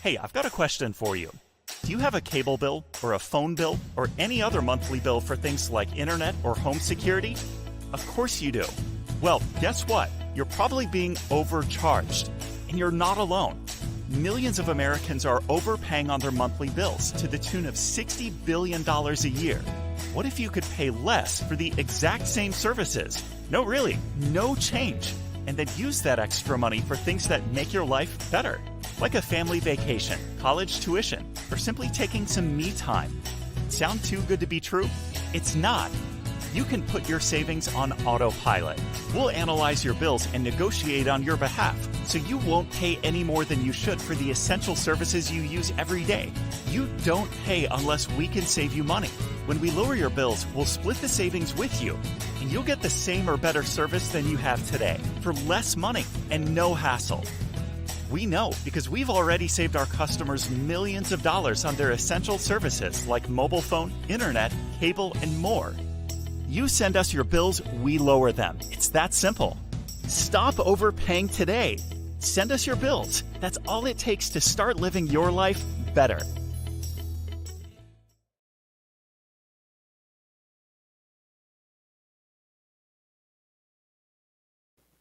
Hey, I've got a question for you. Do you have a cable bill or a phone bill or any other monthly bill for things like internet or home security? Of course you do. Well, guess what? You're probably being overcharged. And you're not alone. Millions of Americans are overpaying on their monthly bills to the tune of $60 billion a year. What if you could pay less for the exact same services? No, really, no change. And then use that extra money for things that make your life better. Like a family vacation, college tuition, or simply taking some me time. Sound too good to be true? It's not. You can put your savings on autopilot. We'll analyze your bills and negotiate on your behalf, so you won't pay any more than you should for the essential services you use every day. You don't pay unless we can save you money. When we lower your bills, we'll split the savings with you, and you'll get the same or better service than you have today for less money and no hassle. We know because we've already saved our customers millions of dollars on their essential services like mobile phone, internet, cable, and more. You send us your bills, we lower them. It's that simple. Stop overpaying today. Send us your bills. That's all it takes to start living your life better.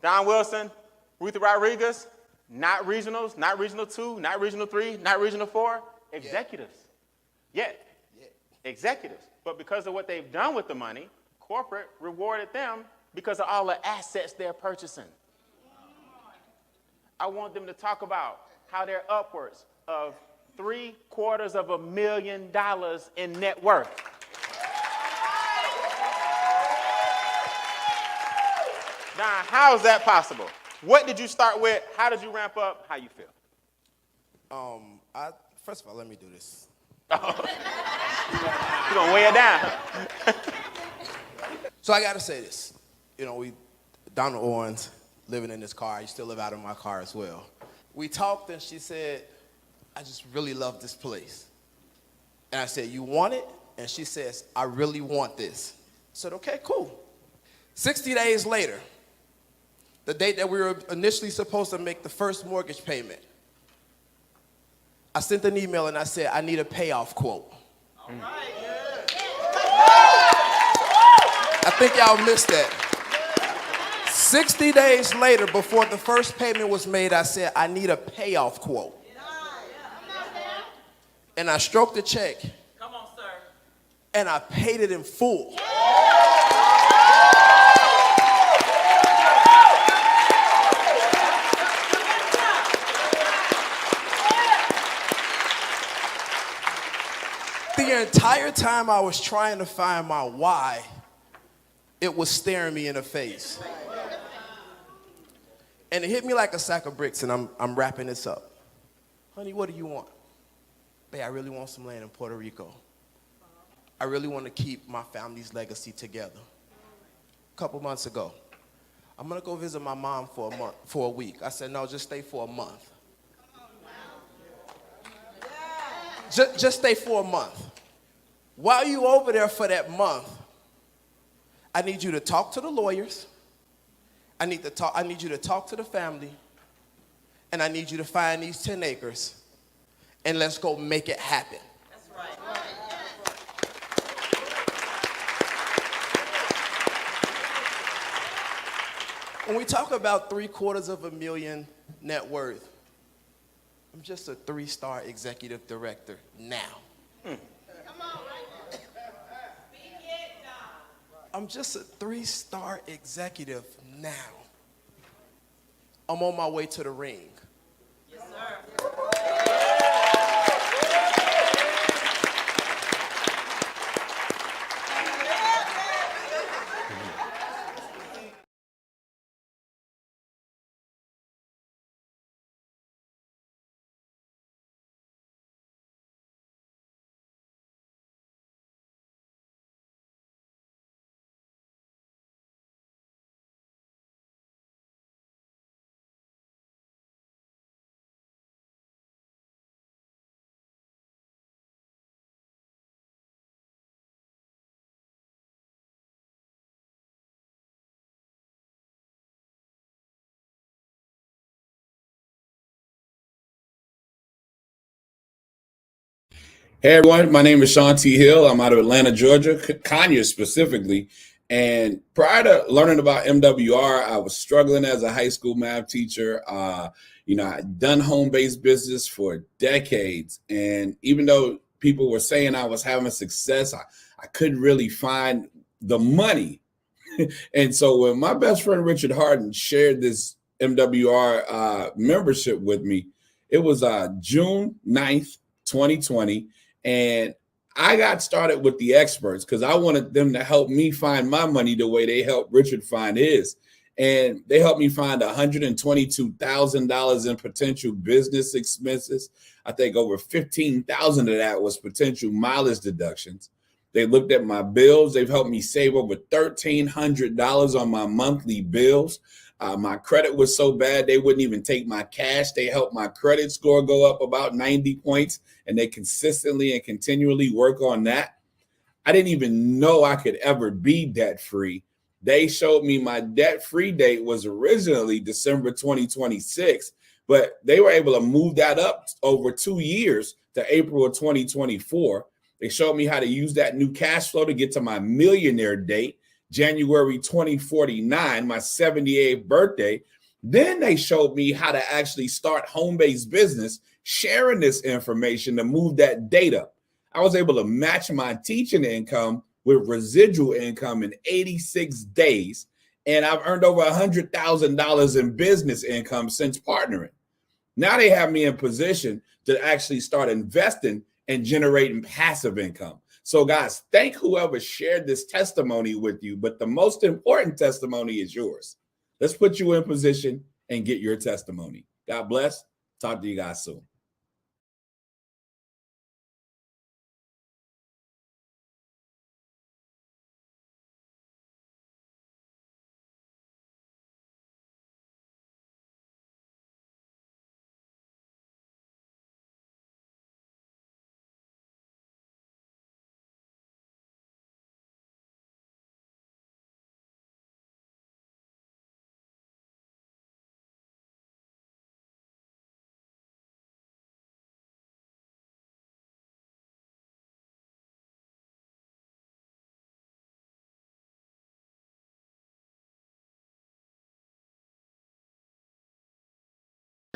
Don Wilson, Ruthie Rodriguez, not regionals, not regional 2, not regional 3, not regional 4, executives. Yet, executives. But because of what they've done with the money, corporate rewarded them because of all the assets they're purchasing. I want them to talk about how they're upwards of $750,000 in net worth. Now, how is that possible? What did you start with? How did you ramp up? How you feel? First of all, let me do this. You're gonna weigh it down. So I got to say this. You know, Donna Owens, living in this car. I used to live out of my car as well. We talked and she said, I just really love this place. And I said, you want it? And she says, I really want this. I said, okay, cool. 60 days later, the date that we were initially supposed to make the first mortgage payment, I sent an email and I said, I need a payoff quote. All right. I think y'all missed that. 60 days later, before the first payment was made, I said, I need a payoff quote. And I stroked the check. Come on, sir. And I paid it in full. The entire time I was trying to find my why, it was staring me in the face. And it hit me like a sack of bricks, and I'm wrapping this up. Honey, what do you want? Babe, I really want some land in Puerto Rico. I really want to keep my family's legacy together. A couple months ago, I'm going to go visit my mom for a week. I said, no, just stay for a month. Just stay for a month. While you over there for that month, I need you to talk to the lawyers. I need you to talk to the family. And I need you to find these 10 acres. And let's go make it happen. That's right. When we talk about $750,000 net worth, I'm just a 3-star executive director now. Come on, right? I'm just a 3-star executive now. I'm on my way to the ring. Yes, sir. Hey everyone, my name is Sean T. Hill. I'm out of Atlanta, Georgia, Conyers specifically. And prior to learning about MWR, I was struggling as a high school math teacher. I'd done home-based business for decades. And even though people were saying I was having success, I couldn't really find the money. And so when my best friend Richard Harden shared this MWR membership with me, it was June 9th, 2020. And I got started with the experts because I wanted them to help me find my money the way they helped Richard find his. And they helped me find $122,000 in potential business expenses. I think over 15,000 of that was potential mileage deductions. They looked at my bills. They've helped me save over $1,300 on my monthly bills. My credit was so bad, they wouldn't even take my cash. They helped my credit score go up about 90 points, and they consistently and continually work on that. I didn't even know I could ever be debt free. They showed me my debt free date was originally December 2026, but they were able to move that up over 2 years to April of 2024. They showed me how to use that new cash flow to get to my millionaire date, January 2049, my 78th birthday. Then they showed me how to actually start home-based business, sharing this information to move that data. I was able to match my teaching income with residual income in 86 days. And I've earned over $100,000 in business income since partnering. Now they have me in position to actually start investing and generating passive income. So guys, thank whoever shared this testimony with you, but the most important testimony is yours. Let's put you in position and get your testimony. God bless. Talk to you guys soon.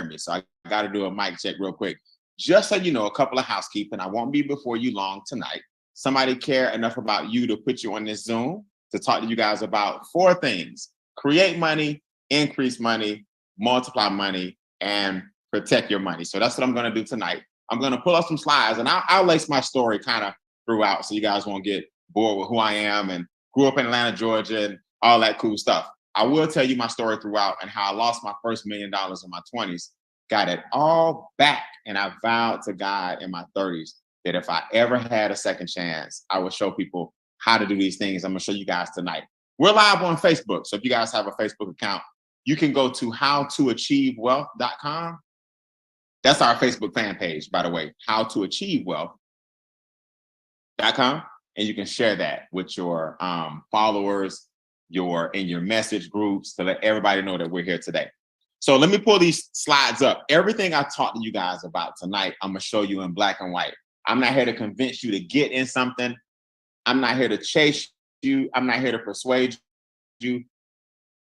Me. So I got to do a mic check real quick. Just so you know, a couple of housekeeping. I won't be before you long tonight. Somebody care enough about you to put you on this Zoom to talk to you guys about 4 things: create money, increase money, multiply money, and protect your money. So that's what I'm going to do tonight. I'm going to pull up some slides and I'll lace my story kind of throughout so you guys won't get bored with who I am and grew up in Atlanta, Georgia, and all that cool stuff. I will tell you my story throughout and how I lost my first $1 million in my 20s, got it all back. And I vowed to God in my 30s that if I ever had a second chance, I would show people how to do these things. I'm gonna show you guys tonight. We're live on Facebook. So if you guys have a Facebook account, you can go to howtoachievewealth.com. That's our Facebook fan page, by the way, howtoachievewealth.com. And you can share that with your followers, in your message groups to let everybody know that we're here today. So let me pull these slides up. Everything I talked to you guys about tonight, I'm gonna show you in black and white. I'm not here to convince you to get in something. I'm not here to chase you. I'm not here to persuade you.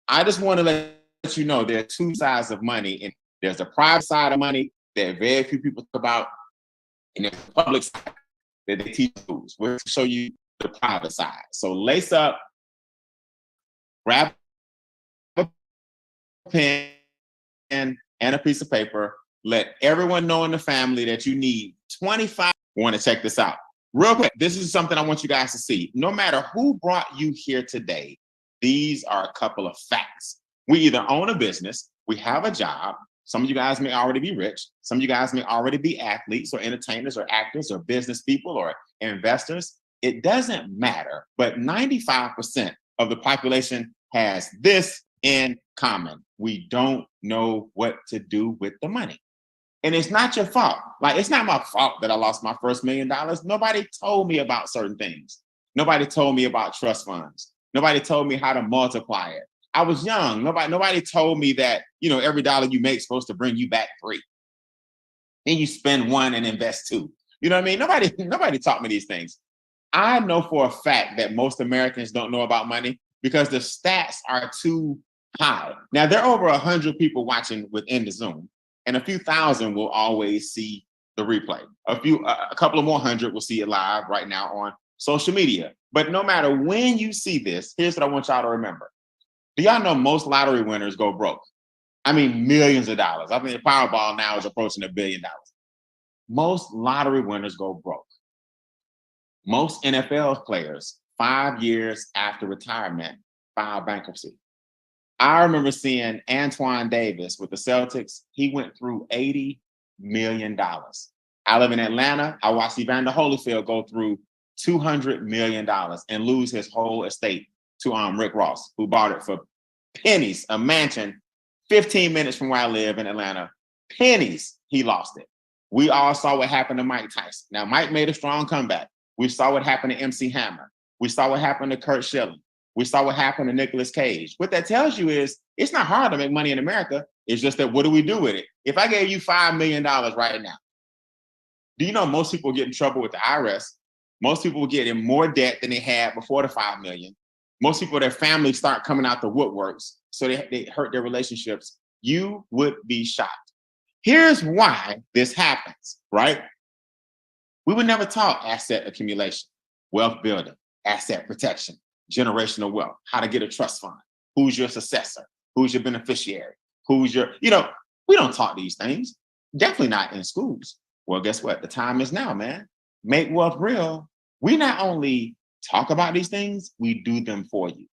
I just want to let you know there are 2 sides of money. And there's a private side of money that very few people talk about, and there's a public side that they teach schools. We'll show you the private side. So lace up, grab a pen and a piece of paper. Let everyone know in the family that you need 25. Want to check this out real quick. This is something I want you guys to see. No matter who brought you here today, these are a couple of facts. We either own a business, we have a job. Some of you guys may already be rich. Some of you guys may already be athletes or entertainers or actors or business people or investors. It doesn't matter. But 95% of the population has this in common: we don't know what to do with the money. And it's not your fault. Like, it's not my fault that I lost my first $1 million. Nobody told me about certain things. Nobody told me about trust funds. Nobody told me how to multiply it. I was young. Nobody told me that, every dollar you make is supposed to bring you back 3. Then you spend 1 and invest 2. You know what I mean? Nobody taught me these things. I know for a fact that most Americans don't know about money because the stats are too high. Now, there are over 100 people watching within the Zoom, and a few thousand will always see the replay. A couple of more hundred will see it live right now on social media. But no matter when you see this, here's what I want y'all to remember. Do y'all know most lottery winners go broke? I mean, millions of dollars. I think the Powerball now is approaching $1 billion. Most lottery winners go broke. Most NFL players, 5 years after retirement, file bankruptcy. I remember seeing Antoine Davis with the Celtics. He went through $80 million. I live in Atlanta. I watched Evander Holyfield go through $200 million and lose his whole estate to Rick Ross, who bought it for pennies, a mansion 15 minutes from where I live in Atlanta. Pennies, he lost it. We all saw what happened to Mike Tyson. Now, Mike made a strong comeback. We saw what happened to MC Hammer. We saw what happened to Kurt Schilling. We saw what happened to Nicolas Cage. What that tells you is it's not hard to make money in America. It's just that what do we do with it? If I gave you $5 million right now, do you know most people get in trouble with the IRS? Most people get in more debt than they had before the $5 million. Most people, their families start coming out the woodworks, so they hurt their relationships. You would be shocked. Here's why this happens, right? We would never talk asset accumulation, wealth building, asset protection, generational wealth, how to get a trust fund, who's your successor, who's your beneficiary, who's your, we don't talk these things, definitely not in schools. Well, guess what? The time is now, man. Make wealth real. We not only talk about these things, we do them for you.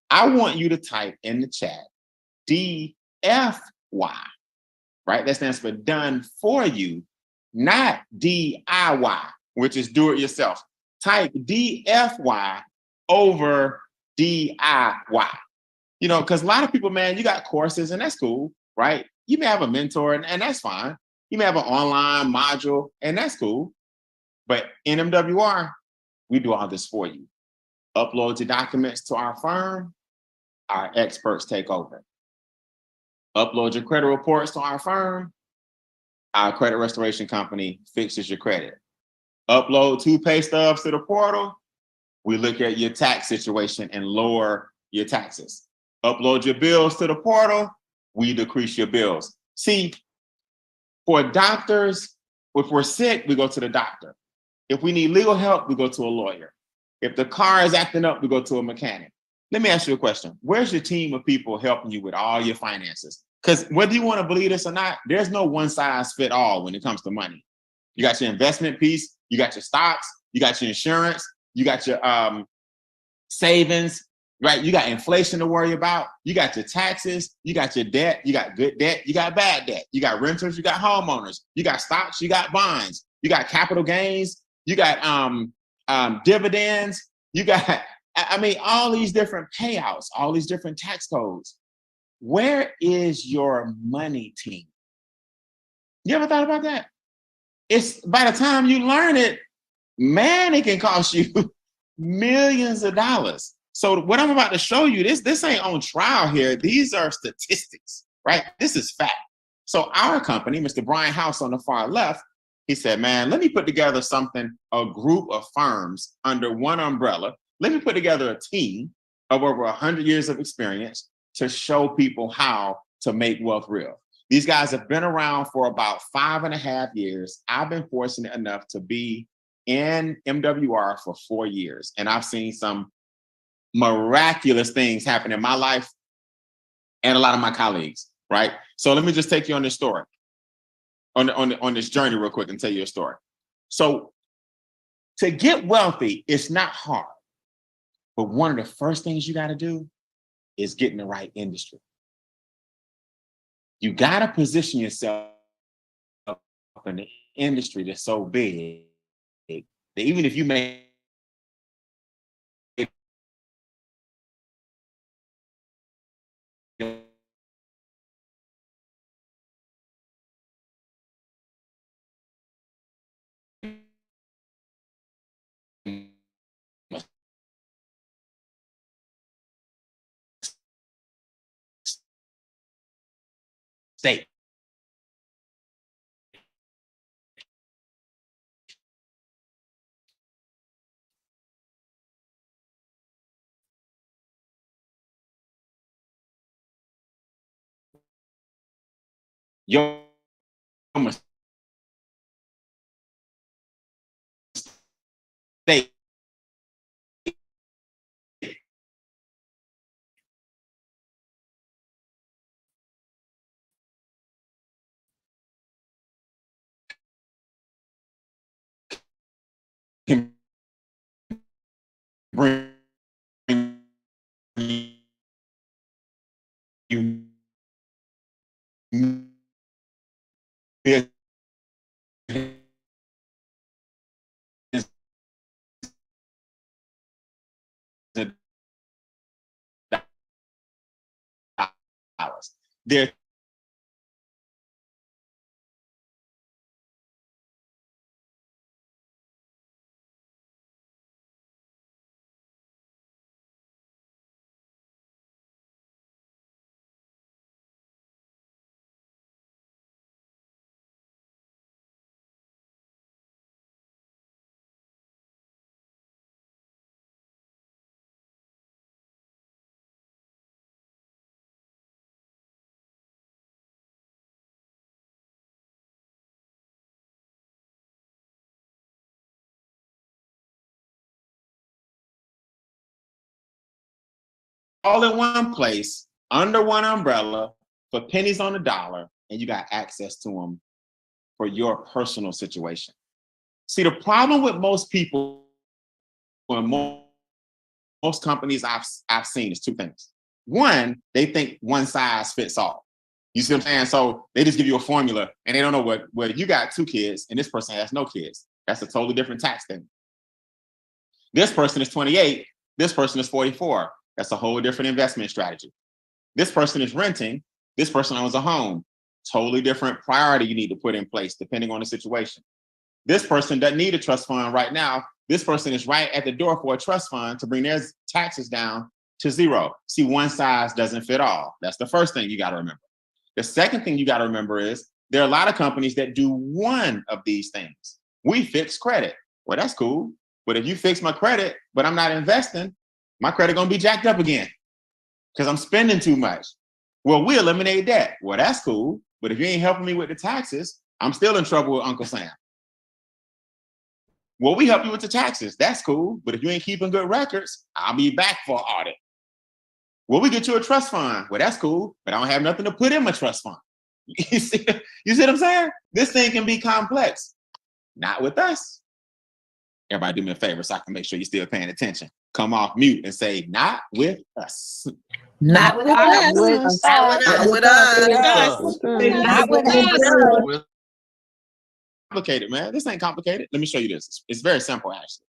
I want you to type in the chat DFY, right? That stands for done for you, not DIY, which is do it yourself. Type DFY over DIY. Because a lot of people, man, you got courses and that's cool, right? You may have a mentor and that's fine. You may have an online module and that's cool. But in MWR, we do all this for you. Upload your documents to our firm, our experts take over. Upload your credit reports to our firm, our credit restoration company fixes your credit. Upload 2 pay stubs to the portal, we look at your tax situation and lower your taxes. Upload your bills to the portal, we decrease your bills. See, for doctors, if we're sick, we go to the doctor. If we need legal help, we go to a lawyer. If the car is acting up, we go to a mechanic. Let me ask you a question. Where's your team of people helping you with all your finances? Because whether you want to believe this or not, there's no one size fit all when it comes to money. You got your investment piece, you got your stocks, you got your insurance, you got your savings, right? You got inflation to worry about. You got your taxes, you got your debt, you got good debt, you got bad debt. You got renters, you got homeowners, you got stocks, you got bonds, you got capital gains, you got dividends, you got, all these different payouts, all these different tax codes. Where is your money team? You ever thought about that? It's by the time you learn it, man, it can cost you millions of dollars. So what I'm about to show you, this ain't on trial here. These are statistics, right? This is fact. So our company, Mr. Brian House on the far left, he said, man, let me put together something, a group of firms under one umbrella. Let me put together a team of over 100 years of experience to show people how to make wealth real. These guys have been around for about 5.5 years. I've been fortunate enough to be in MWR for 4 years, and I've seen some miraculous things happen in my life and a lot of my colleagues, right? So let me just take you on this story, on this journey real quick and tell you a story. So to get wealthy, it's not hard, but one of the first things you got to do is get in the right industry. You got to position yourself in the industry that's so big that even if you make state your mistake can bring you dollars. There all in one place, under one umbrella, for pennies on the dollar, and you got access to them for your personal situation. See, the problem with most people and most companies I've seen is two things. One, they think one size fits all. You see what I'm saying? So they just give you a formula, and they don't know what you got 2 kids, and this person has no kids. That's a totally different tax thing. This person is 28. This person is 44. That's a whole different investment strategy. This person is renting. This person owns a home. Totally different priority you need to put in place depending on the situation. This person doesn't need a trust fund right now. This person is right at the door for a trust fund to bring their taxes down to 0. See, one size doesn't fit all. That's the first thing you got to remember. The second thing you got to remember is there are a lot of companies that do one of these things. We fix credit. Well, that's cool. But if you fix my credit, but I'm not investing, my credit gonna be jacked up again because I'm spending too much. Well, we eliminate that. Well, that's cool. But if you ain't helping me with the taxes, I'm still in trouble with Uncle Sam. Well, we help you with the taxes. That's cool. But if you ain't keeping good records, I'll be back for an audit. Well, we get you a trust fund. Well, that's cool. But I don't have nothing to put in my trust fund. You see what I'm saying? This thing can be complex. Not with us. Everybody do me a favor so I can make sure you're still paying attention. Come off mute and say, not with us. Not with us. Not with us. Not with us. Complicated, man. This ain't complicated. Let me show you this. It's very simple, actually.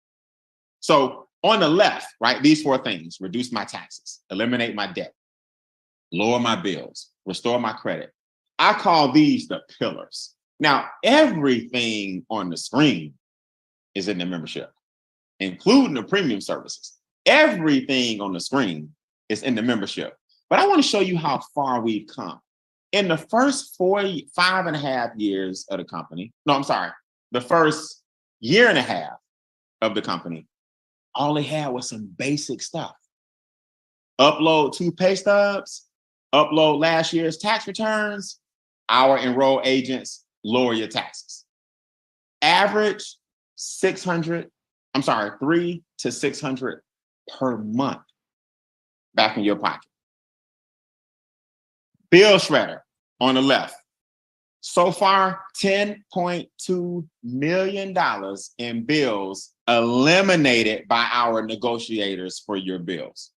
So on the left, right, these 4 things: reduce my taxes, eliminate my debt, lower my bills, restore my credit. I call these the pillars. Now, everything on the screen is in the membership, including the premium services. Everything on the screen is in the membership. But I want to show you how far we've come. In the first 5.5 years of the company, the first 1.5 years of the company, all they had was some basic stuff. Upload 2 pay stubs, upload last year's tax returns, our enrolled agents lower your taxes. Average $300 to $600 per month back in your pocket. Bill shredder on the left. So far, $10.2 million in bills eliminated by our negotiators for your bills.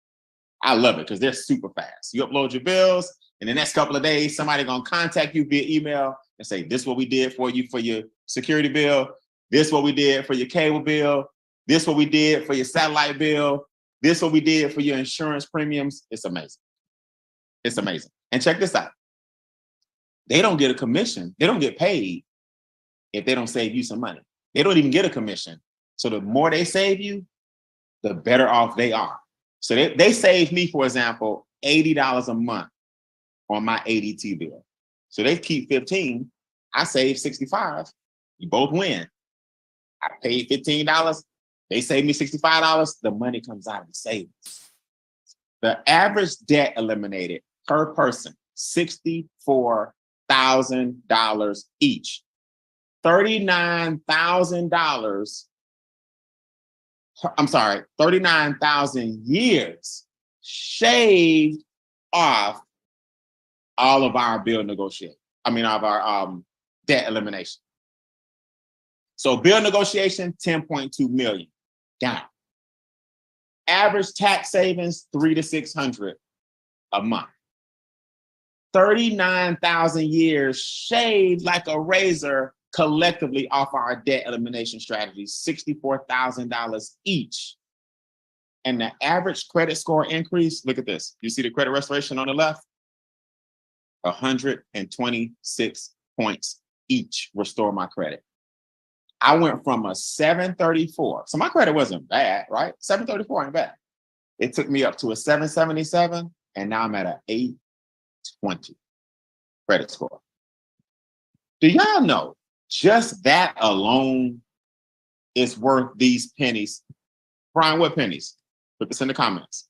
I love it because they're super fast. You upload your bills, in the next couple of days, somebody gonna contact you via email and say, this is what we did for you for your security bill. This is what we did for your cable bill. This is what we did for your satellite bill. This is what we did for your insurance premiums. It's amazing. It's amazing. And check this out. They don't get a commission. They don't get paid if they don't save you some money. They don't even get a commission. So the more they save you, the better off they are. So they save me, for example, $80 a month on my ADT bill. So they keep 15, I save 65. You both win. I paid $15, they save me $65, the money comes out of the savings. The average debt eliminated per person, $64,000 $39,000 each. $39,000. I'm sorry, 39,000 years shaved off all of our bill negotiation. Of our debt elimination. So bill negotiation, 10.2 million down. Average tax savings, $300 to $600 a month. 39,000 years shaved like a razor collectively off our debt elimination strategy, $64,000 each. And the average credit score increase, look at this. You see the credit restoration on the left? 126 points each restore my credit. I went from a 734. So my credit wasn't bad, right? 734 ain't bad. It took me up to a 777, and now I'm at an 820 credit score. Do y'all know just that alone is worth these pennies? Brian, what pennies? Put this in the comments.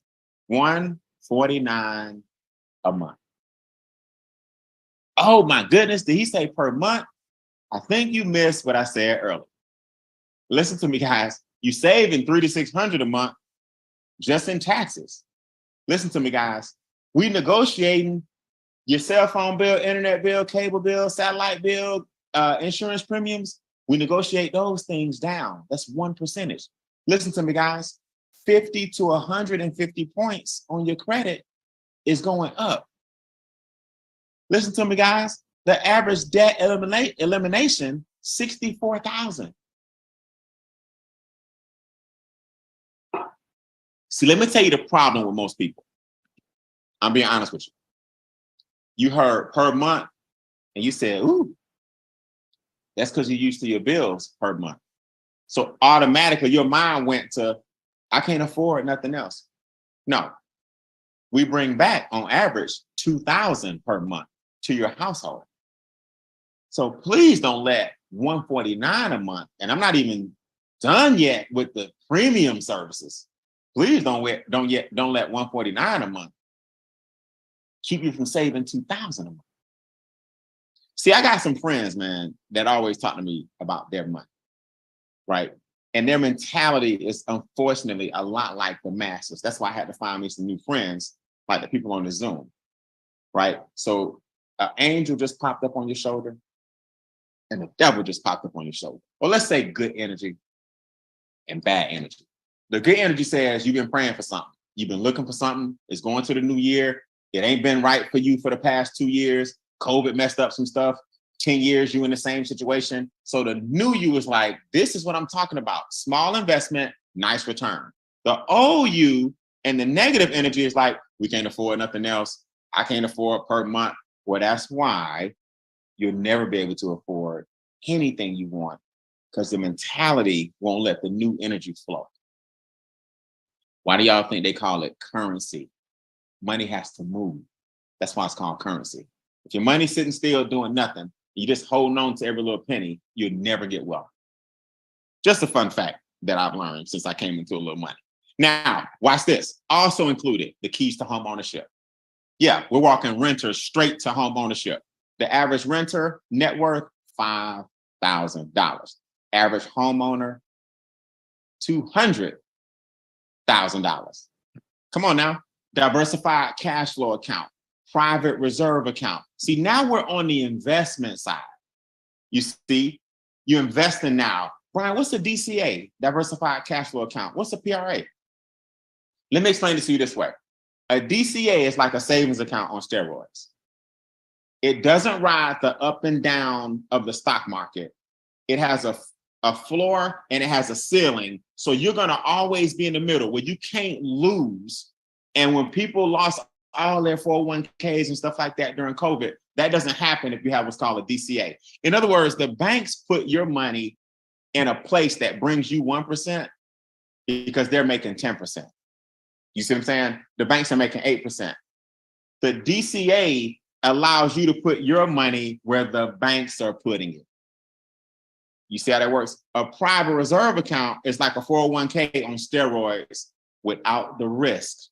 $149 a month. Oh my goodness, did he say per month? I think you missed what I said earlier. Listen to me, guys. You saving $300 to $600 a month just in taxes. Listen to me, guys. We negotiating your cell phone bill, internet bill, cable bill, satellite bill, insurance premiums. We negotiate those things down. That's 1%. Listen to me, guys. 50 to 150 points on your credit is going up. Listen to me, guys. The average debt elimination, 64,000. See, let me tell you the problem with most people. I'm being honest with you. You heard per month, and you said, ooh, that's because you're used to your bills per month. So automatically your mind went to, I can't afford nothing else. No, we bring back on average $2,000 per month to your household. So please don't let $149 a month, and I'm not even done yet with the premium services. Please don't let $149 a month keep you from saving $2,000 a month. See, I got some friends, man, that always talk to me about their money, right? And their mentality is unfortunately a lot like the masses. That's why I had to find me some new friends, like the people on the Zoom, right? So an angel just popped up on your shoulder and the devil just popped up on your shoulder. Well, let's say good energy and bad energy. The good energy says you've been praying for something. You've been looking for something. It's going to the new year. It ain't been right for you for the past 2 years. COVID messed up some stuff. 10 years, you in the same situation. So the new you is like, this is what I'm talking about. Small investment, nice return. The old you and the negative energy is like, we can't afford nothing else. I can't afford per month. Well, that's why you'll never be able to afford anything you want, because the mentality won't let the new energy flow. Why do y'all think they call it currency? Money has to move. That's why it's called currency. If your money's sitting still doing nothing, you just holding on to every little penny, you'll never get wealth. Just a fun fact that I've learned since I came into a little money. Now, watch this. Also included the keys to home ownership. Yeah, we're walking renters straight to home ownership. The average renter net worth, $5,000. Average homeowner, $200,000. Come on now. Diversified cash flow account, private reserve account. See, now we're on the investment side. You see, you're investing now. Brian, what's a DCA, diversified cash flow account? What's a PRA? Let me explain this to you this way. A DCA is like a savings account on steroids. It doesn't ride the up and down of the stock market. It has a floor and it has a ceiling. So you're going to always be in the middle where you can't lose. And when people lost all their 401ks and stuff like that during COVID, that doesn't happen if you have what's called a DCA. In other words, the banks put your money in a place that brings you 1% because they're making 10%. You see what I'm saying? The banks are making 8%. The DCA allows you to put your money where the banks are putting it. You see how that works? A private reserve account is like a 401k on steroids without the risk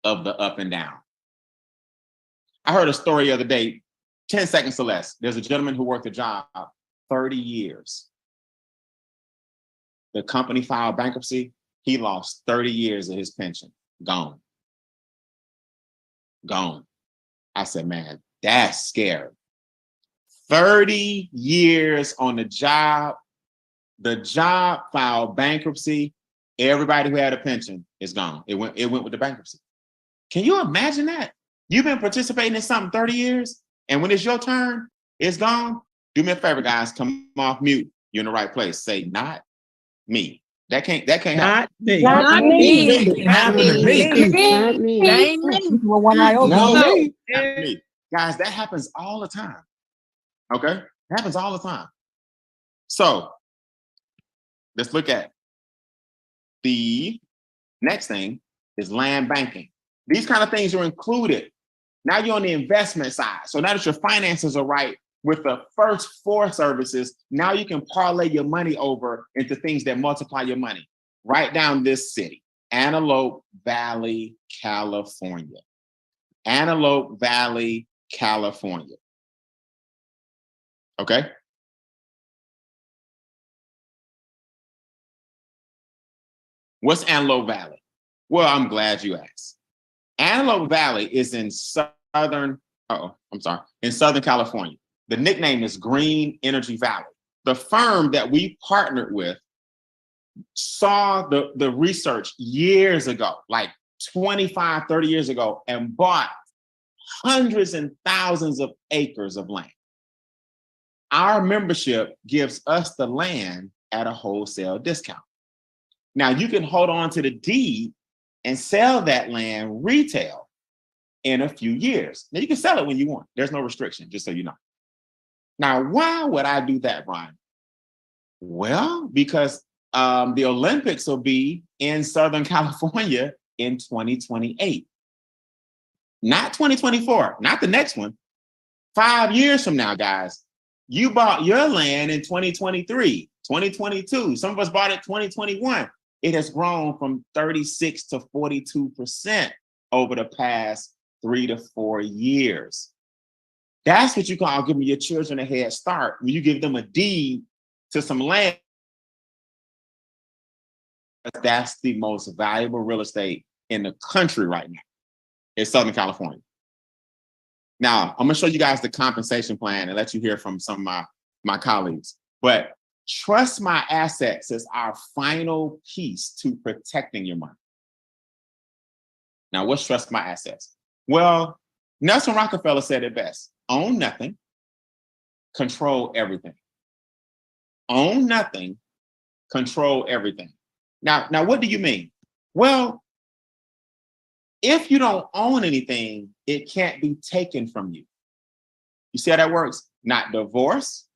of the up and down. I heard a story the other day. 10 seconds or less. There's a gentleman who worked a job 30 years. The company filed bankruptcy. He lost 30 years of his pension. Gone. Gone. I said, man, that's scary. 30 years on the job. The job filed bankruptcy. Everybody who had a pension is gone. It went with the bankruptcy. Can you imagine that? You've been participating in something 30 years, and when it's your turn, it's gone. Do me a favor, guys. Come off mute. You're in the right place. Say, not me. That can't happen. Not me. Not me. Not me. Not me. Ain't me. No, me. not me. Guys, that happens all the time. Okay? It happens all the time. So let's look at the next thing is land banking. These kind of things are included. Now you're on the investment side. So now that your finances are right with the first 4 services, now you can parlay your money over into things that multiply your money. Write down this city, Antelope Valley, California. Antelope Valley, California. Okay? What's Antelope Valley? Well, I'm glad you asked. Antelope Valley is in Southern California. The nickname is Green Energy Valley. The firm that we partnered with saw the research years ago, like 25, 30 years ago, and bought hundreds and thousands of acres of land. Our membership gives us the land at a wholesale discount. Now you can hold on to the deed and sell that land retail in a few years. Now you can sell it when you want. There's no restriction, just so you know. Now, why would I do that, Brian? Well, because the Olympics will be in Southern California in 2028. Not 2024, not the next one. 5 years from now, guys, you bought your land in 2023, 2022. Some of us bought it 2021. It has grown from 36 to 42% over the past 3 to 4 years. That's what you call giving your children a head start. When you give them a deed to some land, that's the most valuable real estate in the country right now. It's Southern California. Now, I'm gonna show you guys the compensation plan and let you hear from some of my colleagues. But trust my assets is our final piece to protecting your money. Now, what's trust my assets? Well, Nelson Rockefeller said it best. Own nothing, control everything. Own nothing, control everything. Now, what do you mean? Well, if you don't own anything, it can't be taken from you. You see how that works? Not divorce,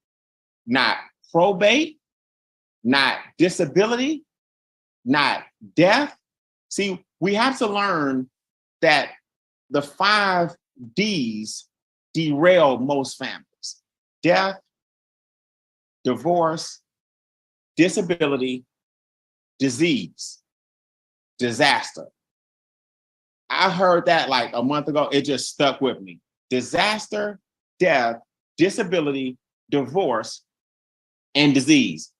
not probate, not disability, not death. See, we have to learn that the 5 D's derail most families: death, divorce, disability, disease, disaster. I heard that like a month ago. It just stuck with me. Disaster, death, disability, divorce, and disease.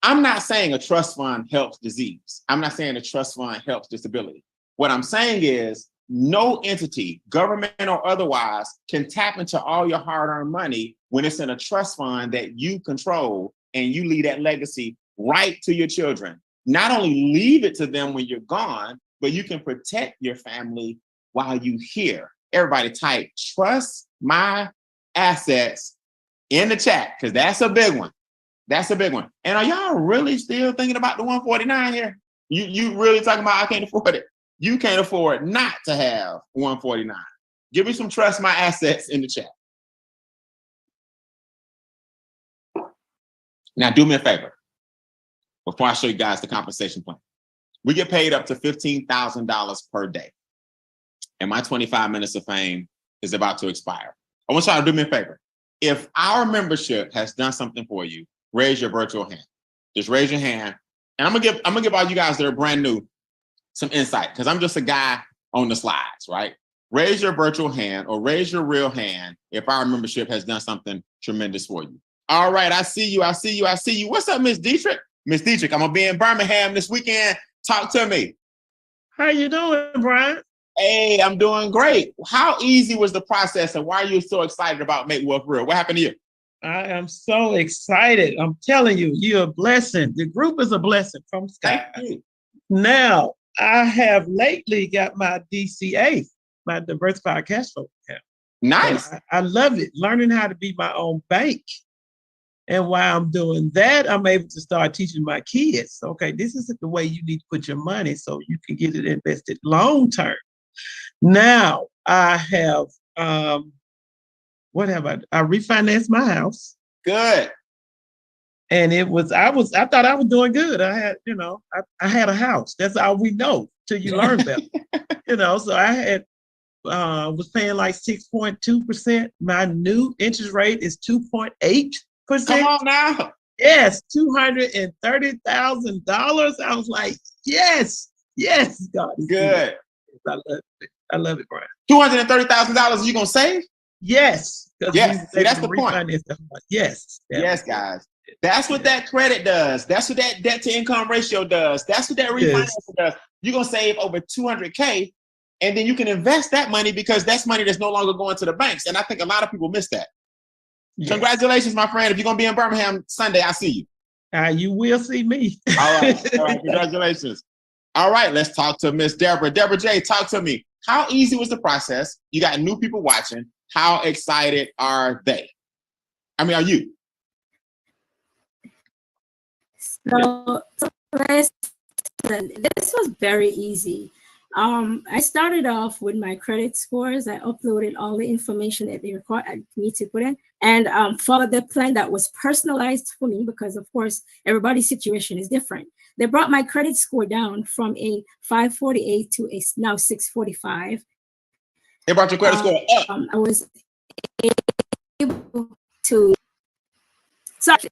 I'm not saying a trust fund helps disease. I'm not saying a trust fund helps disability. What I'm saying is no entity, government or otherwise, can tap into all your hard-earned money when it's in a trust fund that you control and you leave that legacy right to your children. Not only leave it to them when you're gone, but you can protect your family while you're here. Everybody type trust my assets in the chat, because that's a big one. That's a big one. And are y'all really still thinking about the 149 here? You really talking about I can't afford it? You can't afford not to have 149. Give me some trust my assets in the chat. Now do me a favor before I show you guys the compensation plan. We get paid up to $15,000 per day. And my 25 minutes of fame is about to expire. I want y'all to do me a favor. If our membership has done something for you, raise your virtual hand. Just raise your hand. And I'm gonna give all you guys that are brand new some insight, because I'm just a guy on the slides, right? raise your virtual hand or raise your real hand if our membership has done something tremendous for you. All right, I see you. What's up, Miss Dietrich? Miss Dietrich, I'm gonna be in Birmingham this weekend. Talk to me. How you doing, Brian? Hey, I'm doing great. How easy was the process, and why are you so excited about Make Wealth Real? What happened to you? I am so excited. I'm telling you, you're a blessing. The group is a blessing from Sky. Thank you. Now, I have lately got my DCA, my Diversified Cash Flow account. Nice. So I love it, learning how to be my own bank. And while I'm doing that, I'm able to start teaching my kids, okay, this is the way you need to put your money so you can get it invested long term. Now, I have, what have I refinanced my house. Good. And I thought I was doing good. I had, I had a house. That's all we know till you learn better. So I had, was paying like 6.2%. My new interest rate is 2.8%. Come on now. Yes, $230,000. I was like, yes, God. Good. I love it. I love it, Brian. $230,000 you gonna save? Yes. Yes. See, that's the point. Yes. Yes, guys. That's what that credit does. That's what that debt to income ratio does. That's what that refinance does. You're gonna save over $200K, and then you can invest that money because that's money that's no longer going to the banks. And I think a lot of people miss that. Yes. Congratulations, my friend. If you're gonna be in Birmingham Sunday, I'll see you. You will see me. All right. Congratulations. All right, let's talk to Miss Deborah. Deborah J, talk to me. How easy was the process? You got new people watching. How excited are they? Are you? So this was very easy. I started off with my credit scores. I uploaded all the information that they required me to put in, and followed the plan that was personalized for me because, of course, everybody's situation is different. They brought my credit score down from a 548 to a now 645. They brought your credit score up. I was able to. Sorry.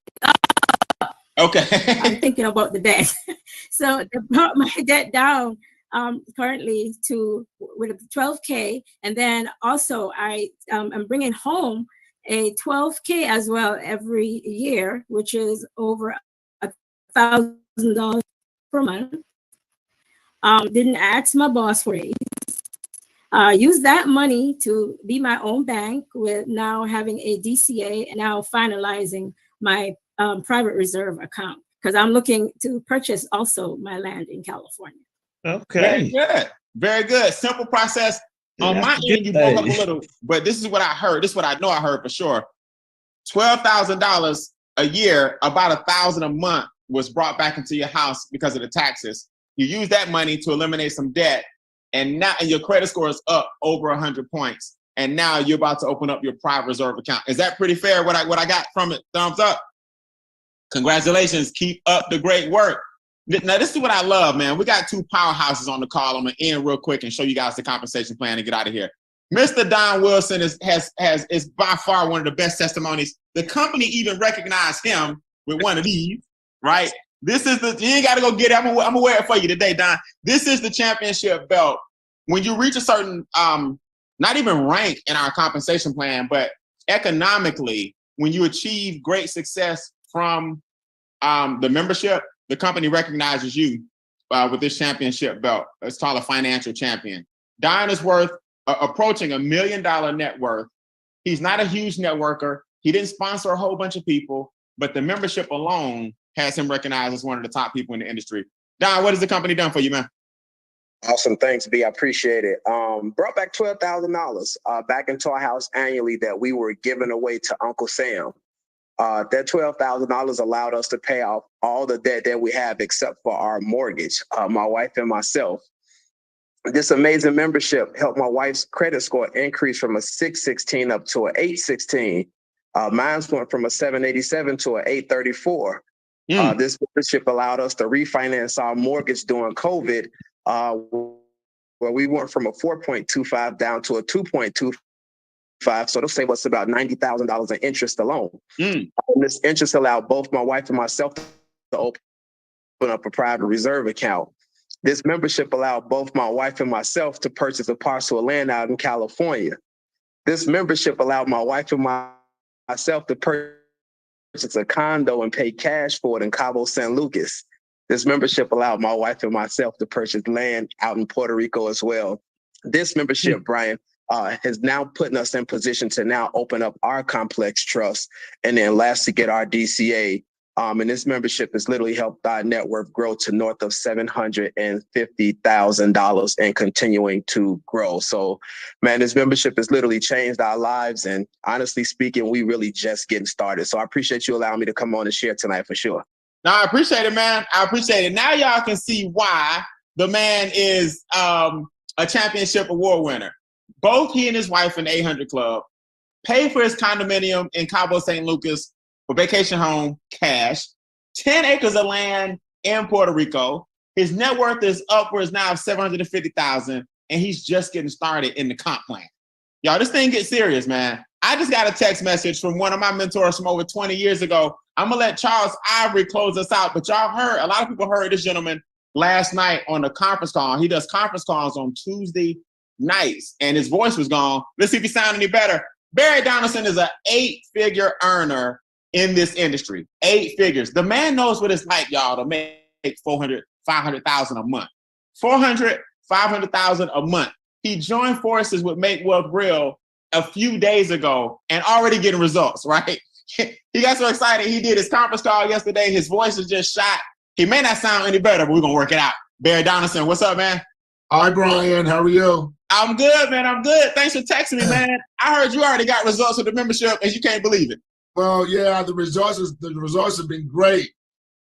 Okay. I'm thinking about the debt. So they brought my debt down currently to with 12K, and then also I'm bringing home a 12K as well every year, which is over $1,000 per month. Didn't ask my boss for it. Use that money to be my own bank with now having a DCA and now finalizing my private reserve account because I'm looking to purchase also my land in California. Okay. Very good. Very good. Simple process. On my end, you broke up a little, but this is what I heard. This is what I know I heard for sure. $12,000 a year, about $1,000 a month was brought back into your house because of the taxes. You use that money to eliminate some debt, and your credit score is up over 100 points. And now you're about to open up your private reserve account. Is that pretty fair? What I got from it? Thumbs up. Congratulations. Keep up the great work. Now, this is what I love, man. We got two powerhouses on the call. I'm going to end real quick and show you guys the compensation plan and get out of here. Mr. Don Wilson is by far one of the best testimonies. The company even recognized him with one of these, right? This is you ain't got to go get it. I'm going to wear it for you today, Don. This is the championship belt. When you reach a certain, not even rank in our compensation plan, but economically, when you achieve great success from the membership, the company recognizes you with this championship belt. It's called a financial champion. Don is worth approaching $1 million net worth. He's not a huge networker. He didn't sponsor a whole bunch of people, but the membership alone has him recognized as one of the top people in the industry. Don, what has the company done for you, man? Awesome. Thanks, B. I appreciate it. Brought back $12,000 back into our house annually that we were giving away to Uncle Sam. That $12,000 allowed us to pay off all the debt that we have except for our mortgage, my wife and myself. This amazing membership helped my wife's credit score increase from a 616 up to an 816. Mine went from a 787 to an 834. This membership allowed us to refinance our mortgage during COVID, where we went from a 4.25 down to a 2.25. So they'll save us about $90,000 in interest alone. And this interest allowed both my wife and myself to open up a private reserve account. This membership allowed both my wife and myself to purchase a parcel of land out in California. This membership allowed my wife and myself to purchase a condo and pay cash for it in Cabo San Lucas. This membership allowed my wife and myself to purchase land out in Puerto Rico as well. This membership, Brian, has now put us in position to now open up our complex trust and then lastly get our DCA. And this membership has literally helped our net worth grow to north of $750,000 and continuing to grow. So, man, this membership has literally changed our lives. And honestly speaking, we really just getting started. So I appreciate you allowing me to come on and share tonight for sure. No, I appreciate it, man. I appreciate it. Now y'all can see why the man is a championship award winner. Both he and his wife in the 800 Club pay for his condominium in Cabo San Lucas for vacation home cash, 10 acres of land in Puerto Rico. His net worth is upwards now of $750,000, and he's just getting started in the comp plan. Y'all, this thing gets serious, man. I just got a text message from one of my mentors from over 20 years ago. I'm gonna let Charles Ivory close us out, but y'all heard, a lot of people heard this gentleman last night on a conference call. He does conference calls on Tuesday nights, and his voice was gone. Let's see if he sounds any better. Barry Donaldson is an 8-figure earner in this industry. 8 figures. The man knows what it's like, y'all, to make 400, 500,000 a month. 400, 500,000 a month. He joined forces with Make Wealth Real a few days ago and already getting results, right? He got so excited. He did his conference call yesterday. His voice is just shot. He may not sound any better, but we're going to work it out. Barry Donaldson, what's up, man? Hi, Brian. How are you? I'm good, man. I'm good. Thanks for texting me, man. I heard you already got results with the membership, and you can't believe it. Well, yeah, the results have been great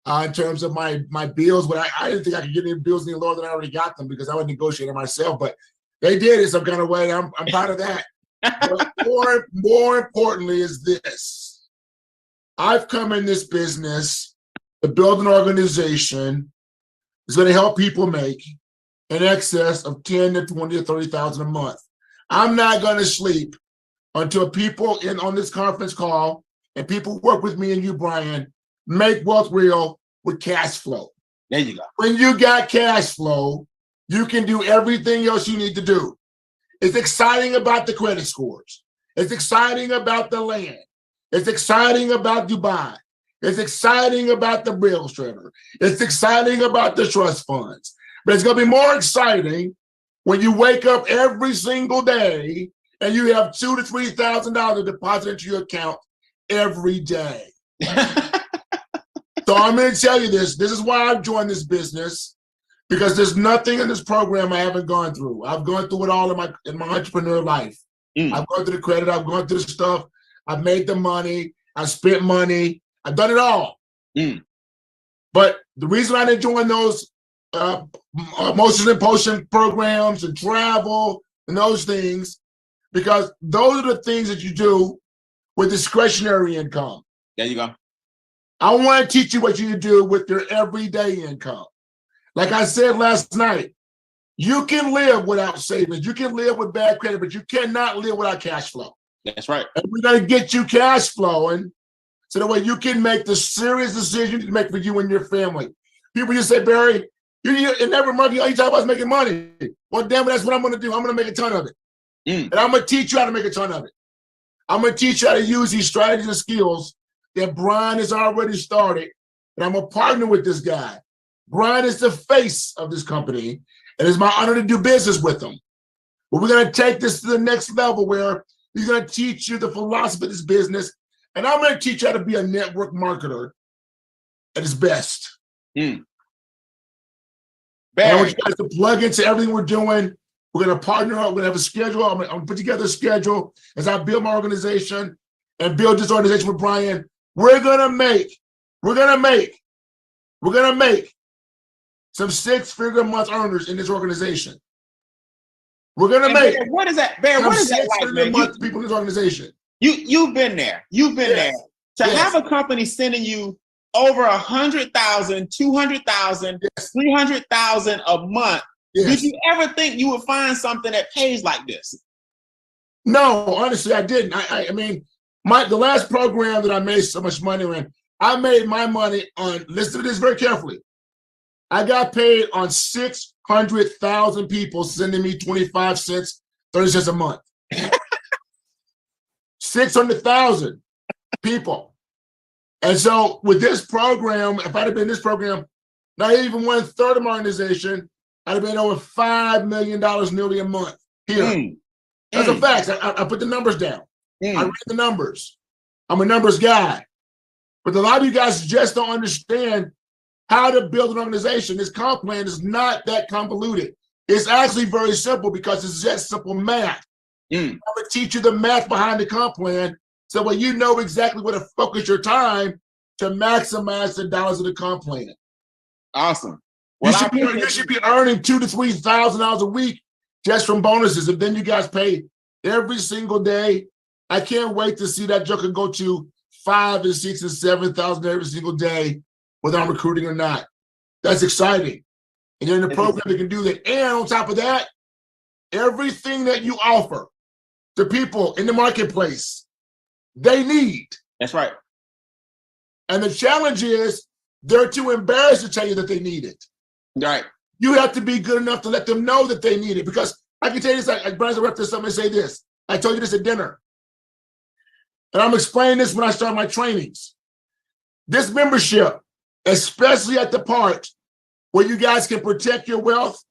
in terms of my bills. But I didn't think I could get any bills any lower than I already got them because I was negotiating myself. But they did it some kind of way. I'm proud of that. But more importantly is this. I've come in this business to build an organization that's going to help people make in excess of 10 to 20 to 30,000 a month. I'm not going to sleep until people on this conference call and people work with me and you, Brian, make wealth real with cash flow. There you go. When you got cash flow, you can do everything else you need to do. It's exciting about the credit scores. It's exciting about the land. It's exciting about Dubai. It's exciting about the bill shredder. It's exciting about the trust funds. But it's going to be more exciting when you wake up every single day and you have $2,000 to $3,000 deposited into your account every day. So I'm going to tell you this. This is why I've joined this business, because there's nothing in this program I haven't gone through. I've gone through it all in my entrepreneur life. I've gone through the credit. I've gone through the stuff. I've made the money. I've spent money. I've done it all. But the reason I didn't join those motion and potion programs and travel and those things, because those are the things that you do with discretionary income. There you go. I want to teach you what you can do with your everyday income. Like I said last night, you can live without savings. You can live with bad credit, but you cannot live without cash flow. That's right. And we're going to get you cash flowing so that way you can make the serious decisions to make for you and your family. People just say, Barry, in every month, you talk about making money. Well, damn it, that's what I'm going to do. I'm going to make a ton of it. And I'm going to teach you how to make a ton of it. I'm going to teach you how to use these strategies and skills that Brian has already started. And I'm going to partner with this guy. Brian is the face of this company, and it's my honor to do business with him. But we're going to take this to the next level where he's going to teach you the philosophy of this business, and I'm going to teach you how to be a network marketer at his best. And I want you guys to plug into everything we're doing. We're going to partner up. We're going to have a schedule. I'm going to put together a schedule as I build my organization and build this organization with Brian. We're going to make some 6-figure a month earners in this organization. We're going to make. What is that, Barry? What is that like, man? Month people in this organization. You've been there. You've been there. To have a company sending you over 100,000, 200,000, 300,000 a month. Did you ever think you would find something that pays like this? No, honestly, I didn't. I mean, the last program that I made so much money in, I made my money on, listen to this very carefully. I got paid on 600,000 people sending me 25 cents, 30 cents a month. 600,000 people. And so with this program, if I'd have been in this program, not even 1/3 of my organization, I'd have been over $5 million nearly a month here. That's a fact. I put the numbers down. I read the numbers. I'm a numbers guy. But a lot of you guys just don't understand how to build an organization. This comp plan is not that convoluted. It's actually very simple because it's just simple math. I'm going to teach you the math behind the comp plan so that you know exactly where to focus your time to maximize the dollars of the comp plan. Awesome. Well, you should be earning $2,000 to $3,000 a week just from bonuses. And then you guys pay every single day. I can't wait to see that joker go to 5,000 and 6,000 and 7,000 every single day, whether I'm recruiting or not. That's exciting. And you're in the program that can do that. And on top of that, everything that you offer to people in the marketplace, they need. That's right. And the challenge is they're too embarrassed to tell you that they need it. Right. You have to be good enough to let them know that they need it. Because I can tell you this, like Brian's a rep to something and say this. I told you this at dinner. And I'm explaining this when I start my trainings. This membership, especially at the part where you guys can protect your wealth,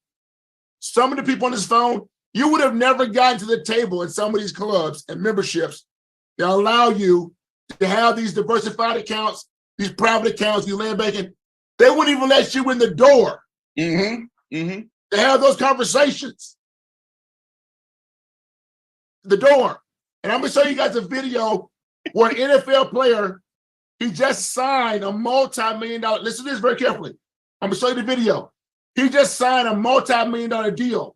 some of the people on this phone, you would have never gotten to the table in some of these clubs and memberships that allow you to have these diversified accounts, these private accounts, you land banking. They wouldn't even let you in the door to have those conversations. The door. And I'm going to show you guys a video where an NFL player, he just signed a multi-million-dollar, listen to this very carefully. I'm going to show you the video. He just signed a multi-million-dollar deal.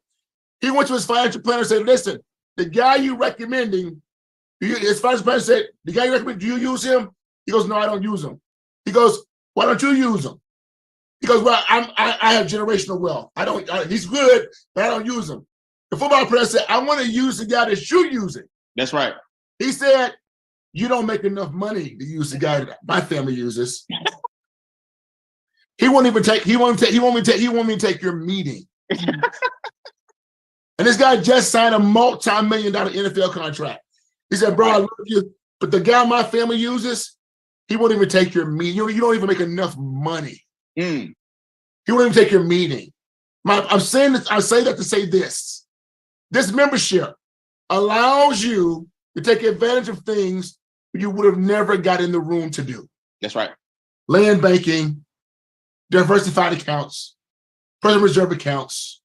He went to his financial planner and said, listen, the guy you recommending, his financial planner said, the guy you recommend, do you use him? He goes, no, I don't use him. He goes, why don't you use him? He goes, well, I have generational wealth. He's good, but I don't use him. The football player said, I want to use the guy that you're using. That's right. He said, you don't make enough money to use the guy that my family uses. He won't me to take your meeting. And this guy just signed a multi-million-dollar NFL contract. He said, bro, I love you, but the guy my family uses, he won't even take your meeting. You don't even make enough money. He won't even take your meeting. I'm saying this, I say that to say this. This membership allows you to take advantage of things you would have never got in the room to do. That's right. Land banking, diversified accounts, present reserve accounts.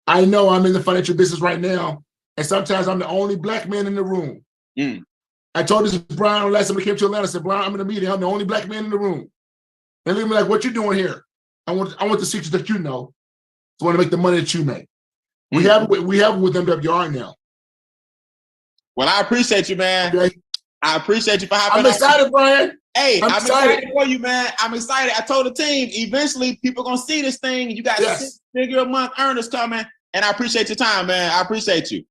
I know I'm in the financial business right now, and sometimes I'm the only black man in the room. I told this Brian last time I came to Atlanta, I said, Brian, I'm in a meeting. I'm the only black man in the room. And they're like, what you doing here? I want the secrets that you know. I want to make the money that you make. We have it with MWR now. Well, I appreciate you, man. Okay. I appreciate you for hopping on. I'm excited, Brian. Hey, I'm excited for you, man. I'm excited. I told the team, eventually people going to see this thing. You got 6-figure a month earners coming. And I appreciate your time, man. I appreciate you.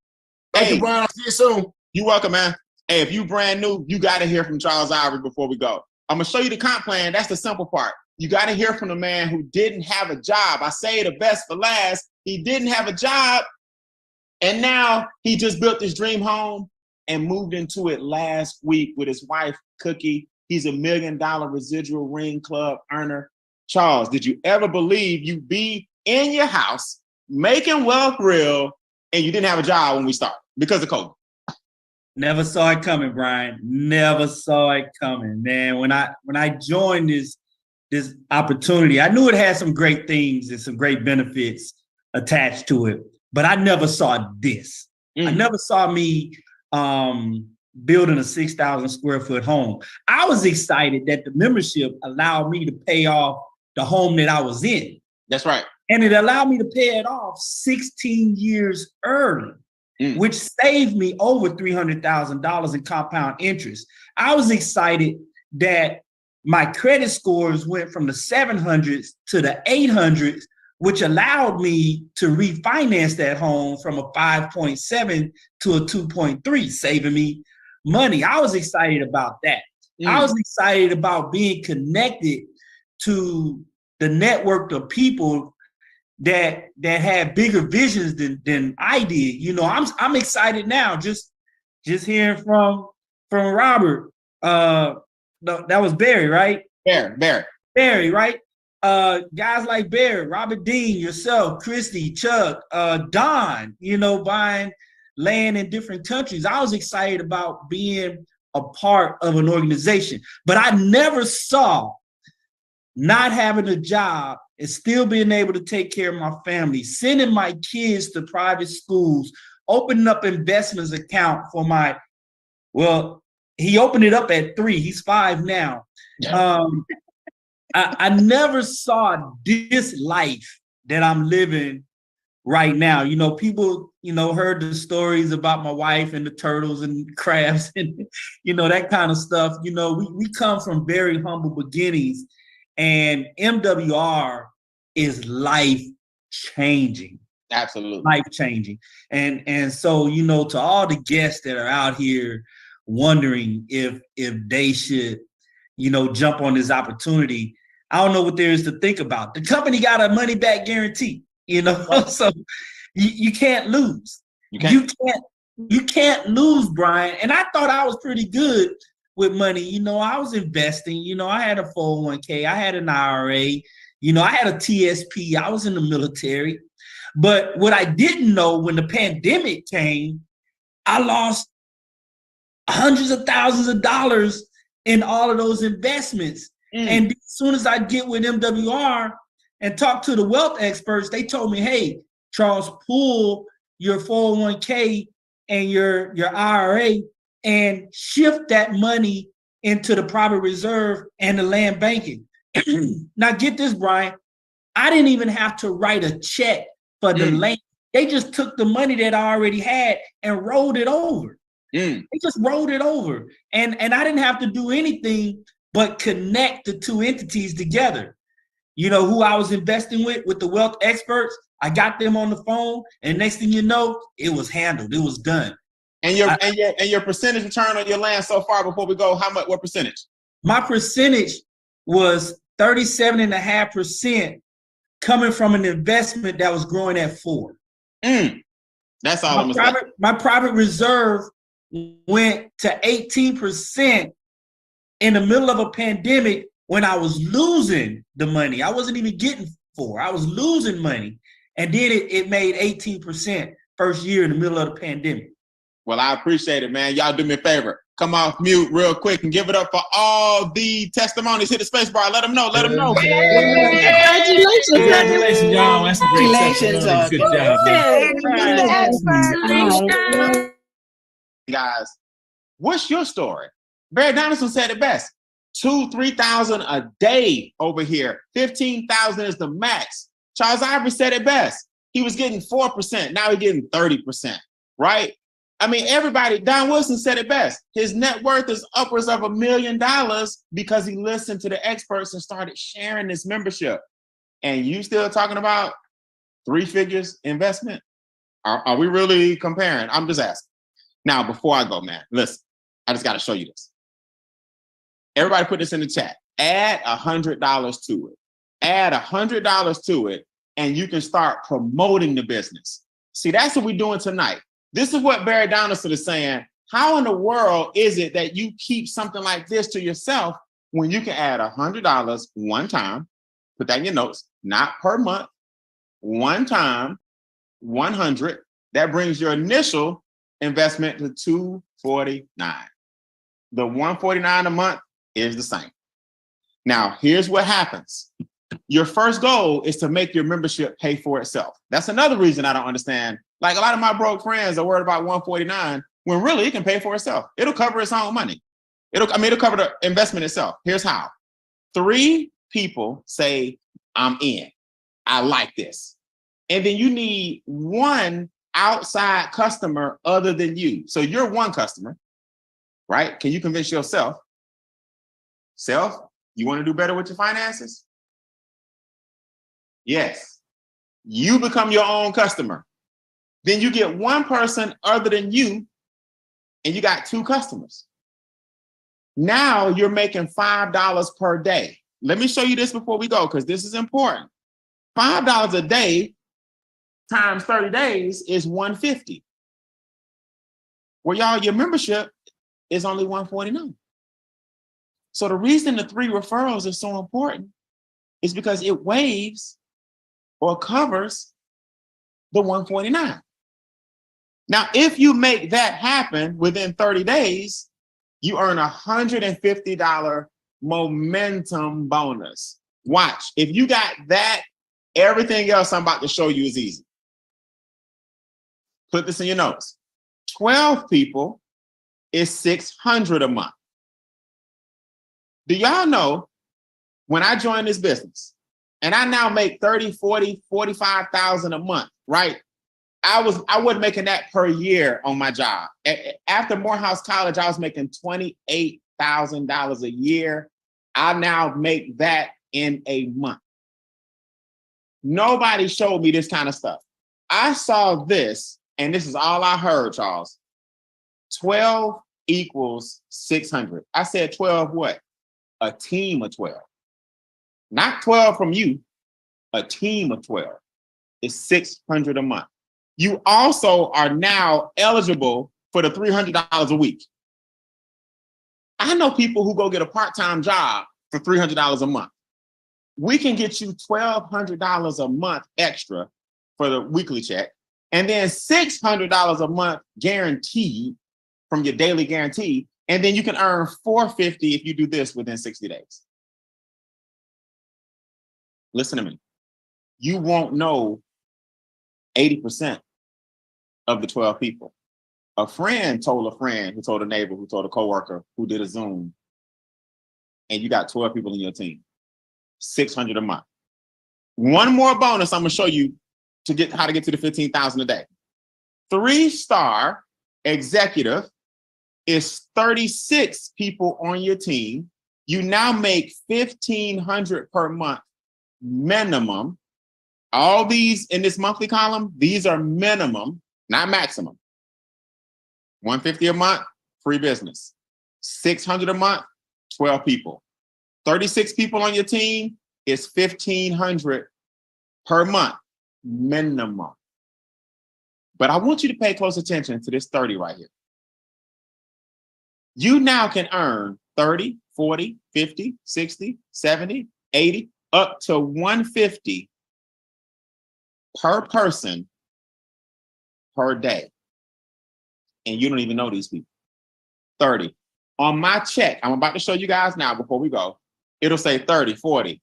Thank you, Brian. I'll see you soon. You're welcome, man. Hey, if you brand new, you got to hear from Charles Ivory before we go. I'm going to show you the comp plan. That's the simple part. You got to hear from the man who didn't have a job. I say the best for last. He didn't have a job. And now he just built his dream home and moved into it last week with his wife, Cookie. He's $1 million residual ring club earner. Charles, did you ever believe you'd be in your house making wealth real and you didn't have a job when we started because of COVID? Never saw it coming, Brian. Never saw it coming, man. When I joined this opportunity, I knew it had some great things and some great benefits attached to it, but I never saw this. I never saw me building a 6,000 square foot home. I was excited that the membership allowed me to pay off the home that I was in. That's right. And it allowed me to pay it off 16 years early, which saved me over $300,000 in compound interest. I was excited that my credit scores went from the 700s to the 800s, which allowed me to refinance that home from a 5.7 to a 2.3, saving me money. I was excited about that. I was excited about being connected to the network of people that had bigger visions than I did. You know, I'm excited now just hearing from Robert. That was Barry, right? Barry, right? Guys like Barry, Robert Dean, yourself, Christy, Chuck, Don, you know, buying land in different countries. I was excited about being a part of an organization, but I never saw not having a job and still being able to take care of my family, sending my kids to private schools, opening up investments account for he opened it up at 3. He's 5 now. Yeah. I never saw this life that I'm living right now. You know, people, you know, heard the stories about my wife and the turtles and crabs and, you know, that kind of stuff. You know, we come from very humble beginnings, and MWR is life changing. Absolutely. Life changing. And so, you know, to all the guests that are out here wondering if they should, you know, jump on this opportunity, I don't know what there is to think about. The company got a money back guarantee, you know, so you can't lose. You can't lose, Brian. And I thought I was pretty good with money. You know, I was investing. You know, I had a 401k, I had an IRA, you know, I had a TSP, I was in the military. But what I didn't know, when the pandemic came, I lost hundreds of thousands of dollars in all of those investments. And as soon as I get with MWR and talk to the wealth experts, they told me, hey, Charles, pull your 401k and your IRA and shift that money into the private reserve and the land banking. Now get this, Brian, I didn't even have to write a check for the land. They just took the money that I already had and rolled it over. They just rolled it over. And I didn't have to do anything but connect the two entities together. You know, who I was investing with the wealth experts, I got them on the phone, and next thing you know, it was handled. It was done. And your percentage return on your land so far, before we go, what percentage? My percentage was 37.5% coming from an investment that was growing at 4. That's all I'm saying. My private reserve went to 18% in the middle of a pandemic when I was losing the money. I wasn't even getting 4. I was losing money. And then it made 18% first year in the middle of the pandemic. Well, I appreciate it, man. Y'all do me a favor. Come off mute real quick and give it up for all the testimonies. Hit the space bar. Let them know. Let them know. Congratulations. Congratulations, y'all. That's a great testimony. Good job. Guys, what's your story? Barry Donaldson said it best. 2,000-3,000 a day over here. 15,000 is the max. Charles Ivory said it best. He was getting 4%. Now he's getting 30%, right? I mean, everybody, Don Wilson said it best. His net worth is upwards of $1 million because he listened to the experts and started sharing this membership. And you still talking about 3 figures investment? Are we really comparing? I'm just asking. Now, before I go, man, listen, I just got to show you this. Everybody put this in the chat. Add $100 to it. Add $100 to it, and you can start promoting the business. See, that's what we're doing tonight. This is what Barry Donaldson is saying. How in the world is it that you keep something like this to yourself when you can add $100 one time, put that in your notes, not per month, one time, 100. That brings your initial investment to $249. The $149 a month is the same. Now, here's what happens. Your first goal is to make your membership pay for itself. That's another reason I don't understand. Like, a lot of my broke friends are worried about $149 when really it can pay for itself. It'll cover its own money. It'll cover the investment itself. Here's how. 3 people say, I'm in. I like this. And then you need 1 outside customer other than you. So you're 1 customer, right? Can you convince yourself? Self, you want to do better with your finances? Yes. You become your own customer. Then you get 1 person other than you, and you got 2 customers. Now you're making $5 per day. Let me show you this before we go, because this is important. $5 a day times 30 days is $150. Well, y'all, your membership is only $149. So the reason the 3 referrals is so important is because it waives or covers the $149. Now, if you make that happen within 30 days, you earn a $150 momentum bonus. Watch. If you got that, everything else I'm about to show you is easy. Put this in your notes. 12 people is $600 a month. Do y'all know when I joined this business and I now make 30, 40, 45,000 a month, right? I wasn't making that per year on my job. After Morehouse College, I was making $28,000 a year. I now make that in a month. Nobody showed me this kind of stuff. I saw this, and this is all I heard, Charles. 12 equals 600. I said 12 what? A team of 12. Not 12 from you, a team of 12 is $600 a month. You also are now eligible for the $300 a week. I know people who go get a part-time job for $300 a month. We can get you $1,200 a month extra for the weekly check, and then $600 a month guaranteed from your daily guarantee, and then you can earn $450 if you do this within 60 days. Listen to me. You won't know 80% of the 12 people. A friend told a friend, who told a neighbor, who told a coworker, who did a Zoom, and you got 12 people in your team. $600 a month. One more bonus I'm gonna show you to get how to get to the 15,000 a day. 3-star executive is 36 people on your team. You now make $1,500 per month minimum. All these in this monthly column, these are minimum, not maximum. $150 a month, free business. $600 a month, 12 people. 36 people on your team is $1,500 per month minimum. But I want you to pay close attention to this 30 right here. You now can earn 30, 40, 50, 60, 70, 80, up to $150 per person per day. And you don't even know these people. 30. On my check, I'm about to show you guys now before we go, it'll say 30, 40,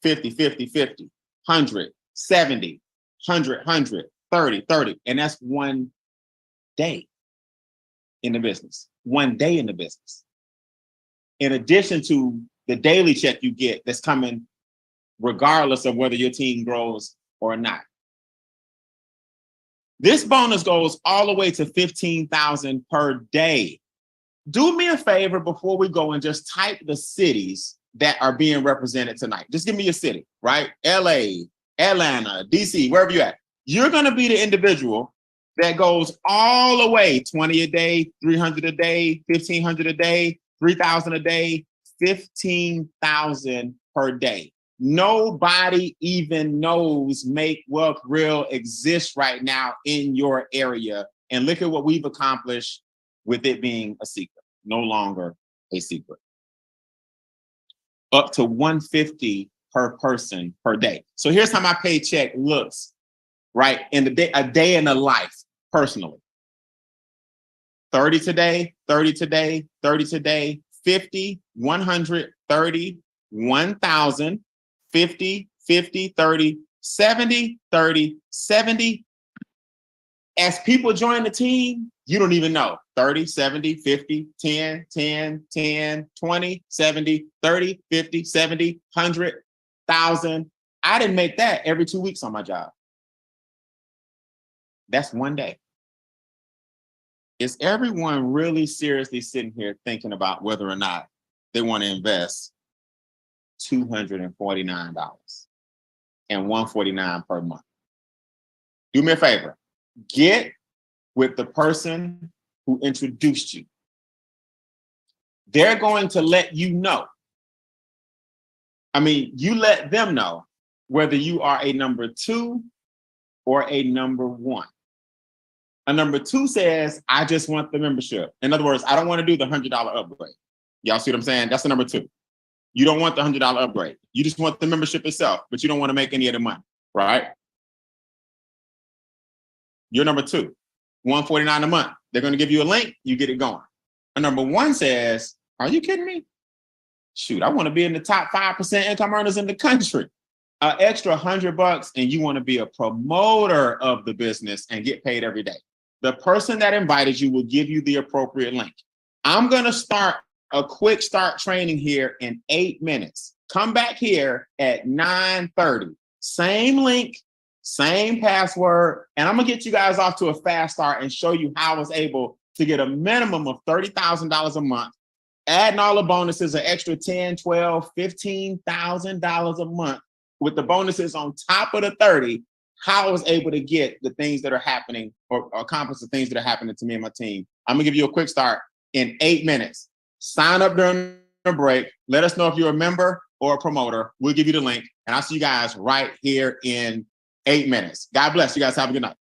50, 50, 50, 100, 70, 100, 100, 30, 30. And that's one day in the business. One day in the business. In addition to the daily check you get that's coming regardless of whether your team grows or not. This bonus goes all the way to 15,000 per day. Do me a favor before we go and just type the cities that are being represented tonight. Just give me a city, right? LA, Atlanta, DC, wherever you're at. You're going to be the individual that goes all the way 20 a day, 300 a day, 1,500 a day, 3,000 a day, 15,000 per day. Nobody even knows Make Wealth Real exists right now in your area. And look at what we've accomplished with it being a secret, no longer a secret. Up to $150 per person per day. So here's how my paycheck looks, right? In the day, a day in the life, personally. 30 today, 30 today, 30 today, 50, 100, 30, 1,000, 50, 50, 30, 70, 30, 70. As people join the team, you don't even know. 30, 70, 50, 10, 10, 10, 20, 70, 30, 50, 70, 100, 1,000. I didn't make that every 2 weeks on my job. That's one day. Is everyone really seriously sitting here thinking about whether or not they want to invest $249 and $149 per month? Do me a favor. Get with the person who introduced you. They're going to let you know I mean, you let them know whether you are a number 2 or a number 1. A number 2 says, I just want the membership. In other words, I don't want to do the $100 upgrade. Y'all see what I'm saying? That's the number 2. You don't want the $100 upgrade. You just want the membership itself, but you don't want to make any of the money, right? You're number 2, $149 a month. They're going to give you a link, you get it going. A number 1 says, are you kidding me? Shoot, I want to be in the top 5% income earners in the country. An extra $100 and you want to be a promoter of the business and get paid every day. The person that invited you will give you the appropriate link. I'm going to start a quick start training here in 8 minutes. Come back here at 9:30. Same link, same password, and I'm going to get you guys off to a fast start and show you how I was able to get a minimum of $30,000 a month, adding all the bonuses, an extra $10,000, $12,000, $15,000 a month with the bonuses on top of the 30, how I was able to get the things that are happening or accomplish the things that are happening to me and my team. I'm gonna give you a quick start in 8 minutes. Sign up during the break. Let us know if you're a member or a promoter. We'll give you the link, and I'll see you guys right here in 8 minutes. God bless. You guys have a good night.